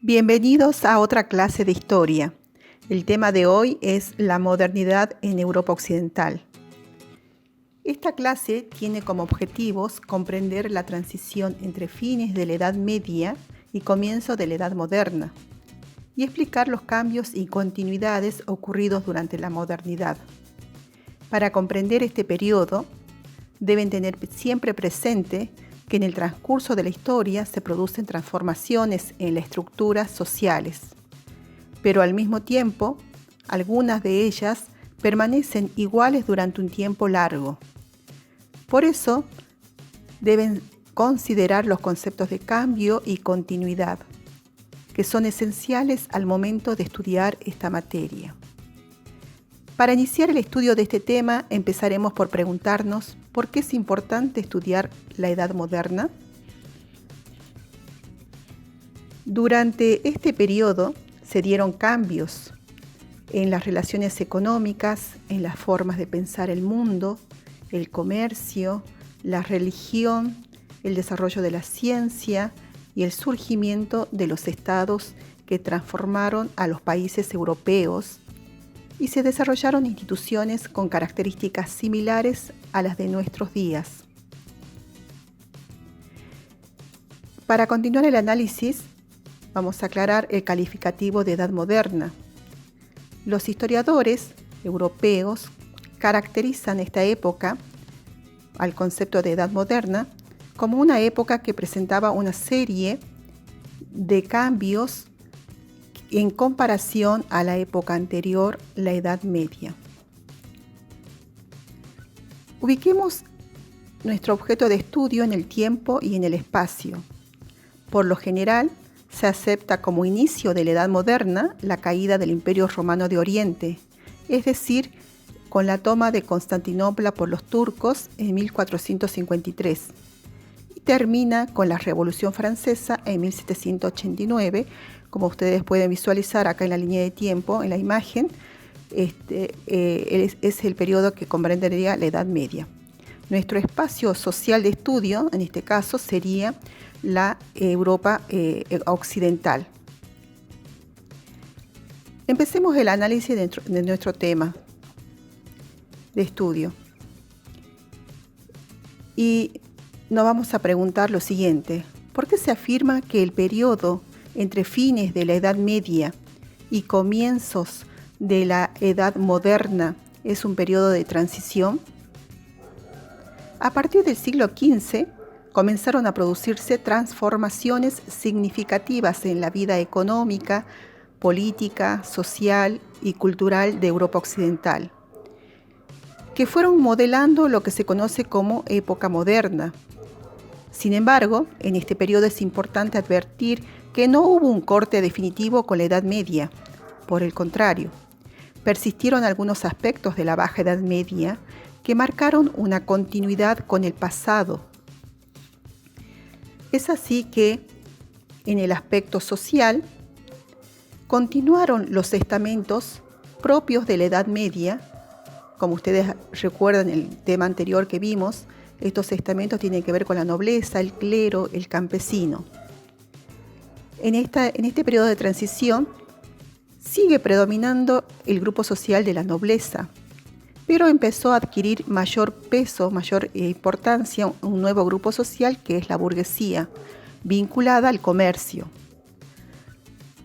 Bienvenidos a otra clase de historia. El tema de hoy es la modernidad en Europa Occidental. Esta clase tiene como objetivos comprender la transición entre fines de la Edad Media y comienzo de la Edad Moderna y explicar los cambios y continuidades ocurridos durante la modernidad. Para comprender este periodo, deben tener siempre presente que en el transcurso de la historia se producen transformaciones en las estructuras sociales, pero al mismo tiempo, algunas de ellas permanecen iguales durante un tiempo largo. Por eso, deben considerar los conceptos de cambio y continuidad, que son esenciales al momento de estudiar esta materia. Para iniciar el estudio de este tema, empezaremos por preguntarnos ¿por qué es importante estudiar la Edad Moderna? Durante este periodo se dieron cambios en las relaciones económicas, en las formas de pensar el mundo, el comercio, la religión, el desarrollo de la ciencia y el surgimiento de los estados que transformaron a los países europeos y se desarrollaron instituciones con características similares a las de nuestros días. Para continuar el análisis, vamos a aclarar el calificativo de Edad Moderna. Los historiadores europeos caracterizan esta época, al concepto de Edad Moderna, como una época que presentaba una serie de cambios en comparación a la época anterior, la Edad Media. Ubiquemos nuestro objeto de estudio en el tiempo y en el espacio. Por lo general, se acepta como inicio de la Edad Moderna la caída del Imperio Romano de Oriente, es decir, con la toma de Constantinopla por los turcos en 1453, y termina con la Revolución Francesa en 1789, como ustedes pueden visualizar acá en la línea de tiempo, en la imagen, es el periodo que comprendería la Edad Media. Nuestro espacio social de estudio, en este caso, sería la Europa occidental. Empecemos el análisis de nuestro tema de estudio. Y nos vamos a preguntar lo siguiente: ¿por qué se afirma que el periodo entre fines de la Edad Media y comienzos de la Edad Moderna es un periodo de transición? A partir del siglo XV comenzaron a producirse transformaciones significativas en la vida económica, política, social y cultural de Europa Occidental, que fueron modelando lo que se conoce como época moderna. Sin embargo, en este periodo es importante advertir que no hubo un corte definitivo con la Edad Media. Por el contrario, persistieron algunos aspectos de la Baja Edad Media que marcaron una continuidad con el pasado. Es así que, en el aspecto social, continuaron los estamentos propios de la Edad Media. Como ustedes recuerdan el tema anterior que vimos, estos estamentos tienen que ver con la nobleza, el clero, el campesino. En este periodo de transición sigue predominando el grupo social de la nobleza, pero empezó a adquirir mayor peso, mayor importancia un nuevo grupo social que es la burguesía, vinculada al comercio.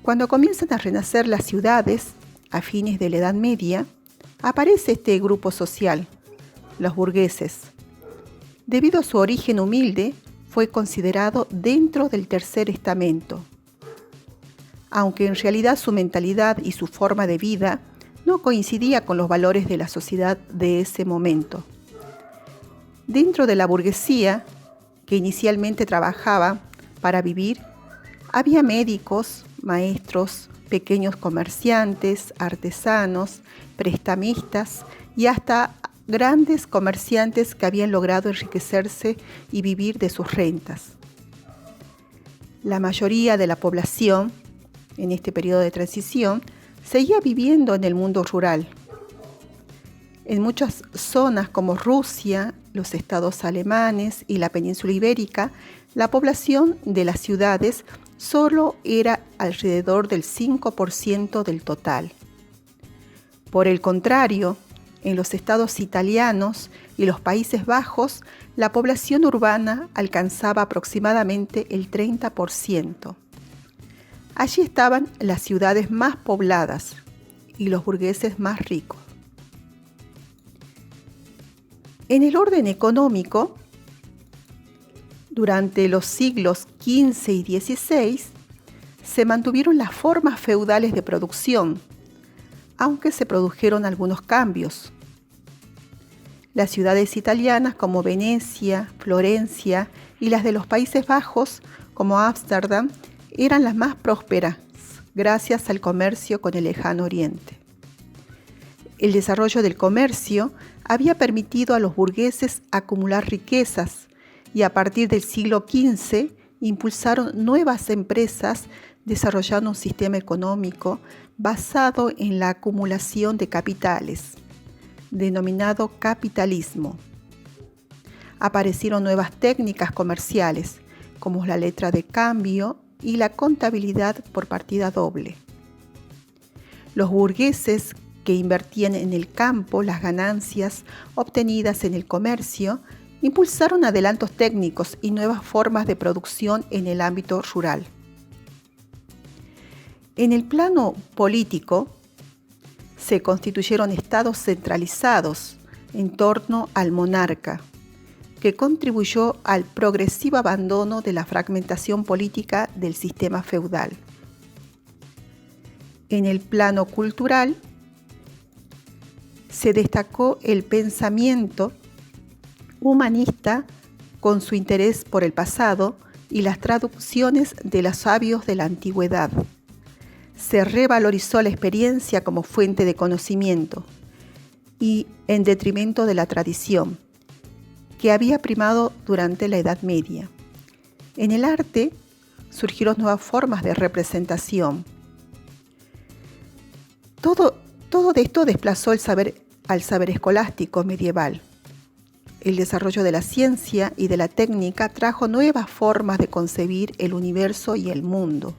Cuando comienzan a renacer las ciudades, a fines de la Edad Media, aparece este grupo social, los burgueses. Debido a su origen humilde, fue considerado dentro del tercer estamento, aunque en realidad su mentalidad y su forma de vida no coincidía con los valores de la sociedad de ese momento. Dentro de la burguesía, que inicialmente trabajaba para vivir, había médicos, maestros, pequeños comerciantes, artesanos, prestamistas y hasta grandes comerciantes que habían logrado enriquecerse y vivir de sus rentas. La mayoría de la población, en este periodo de transición, seguía viviendo en el mundo rural. En muchas zonas como Rusia, los estados alemanes y la península ibérica, la población de las ciudades solo era alrededor del 5% del total. Por el contrario, en los estados italianos y los Países Bajos, la población urbana alcanzaba aproximadamente el 30%. Allí estaban las ciudades más pobladas y los burgueses más ricos. En el orden económico, durante los siglos XV y XVI, se mantuvieron las formas feudales de producción, aunque se produjeron algunos cambios. Las ciudades italianas como Venecia, Florencia y las de los Países Bajos como Ámsterdam eran las más prósperas gracias al comercio con el lejano oriente. El desarrollo del comercio había permitido a los burgueses acumular riquezas y a partir del siglo XV impulsaron nuevas empresas desarrollando un sistema económico basado en la acumulación de capitales, denominado capitalismo. Aparecieron nuevas técnicas comerciales, como la letra de cambio y la contabilidad por partida doble. Los burgueses que invertían en el campo las ganancias obtenidas en el comercio impulsaron adelantos técnicos y nuevas formas de producción en el ámbito rural. En el plano político, se constituyeron estados centralizados en torno al monarca, que contribuyó al progresivo abandono de la fragmentación política del sistema feudal. En el plano cultural, se destacó el pensamiento humanista con su interés por el pasado y las traducciones de los sabios de la antigüedad. Se revalorizó la experiencia como fuente de conocimiento y en detrimento de la tradición, que había primado durante la Edad Media. En el arte surgieron nuevas formas de representación. Todo esto desplazó al saber escolástico medieval. El desarrollo de la ciencia y de la técnica trajo nuevas formas de concebir el universo y el mundo.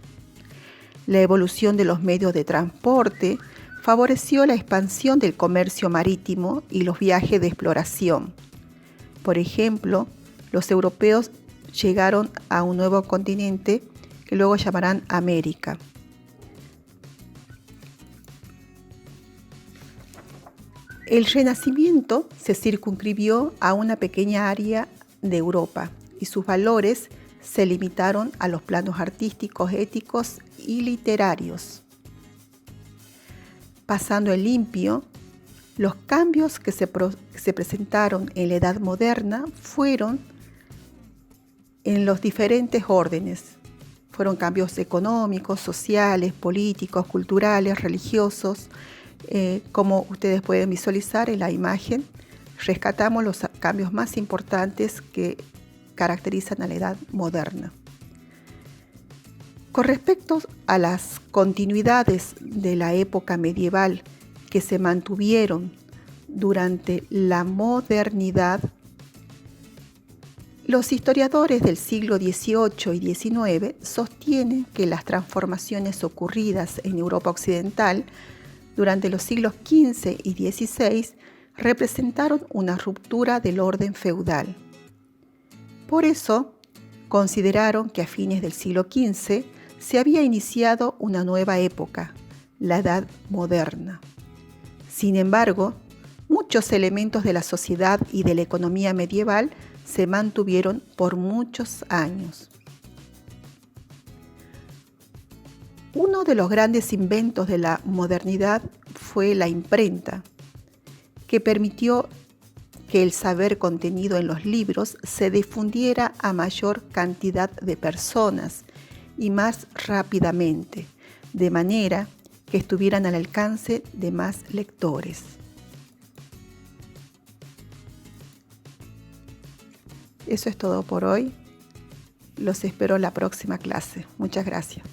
La evolución de los medios de transporte favoreció la expansión del comercio marítimo y los viajes de exploración. Por ejemplo, los europeos llegaron a un nuevo continente que luego llamarán América. El Renacimiento se circunscribió a una pequeña área de Europa y sus valores se limitaron a los planos artísticos, éticos y literarios. Pasando en limpio, los cambios que se presentaron en la Edad Moderna fueron en los diferentes órdenes. Fueron cambios económicos, sociales, políticos, culturales, religiosos. Como ustedes pueden visualizar en la imagen, rescatamos los cambios más importantes que caracterizan a la Edad Moderna. Con respecto a las continuidades de la época medieval que se mantuvieron durante la modernidad, los historiadores del siglo XVIII y XIX sostienen que las transformaciones ocurridas en Europa Occidental durante los siglos XV y XVI representaron una ruptura del orden feudal. Por eso, consideraron que a fines del siglo XV se había iniciado una nueva época, la Edad Moderna. Sin embargo, muchos elementos de la sociedad y de la economía medieval se mantuvieron por muchos años. Uno de los grandes inventos de la modernidad fue la imprenta, que permitió que el saber contenido en los libros se difundiera a mayor cantidad de personas y más rápidamente, de manera que estuvieran al alcance de más lectores. Eso es todo por hoy. Los espero en la próxima clase. Muchas gracias.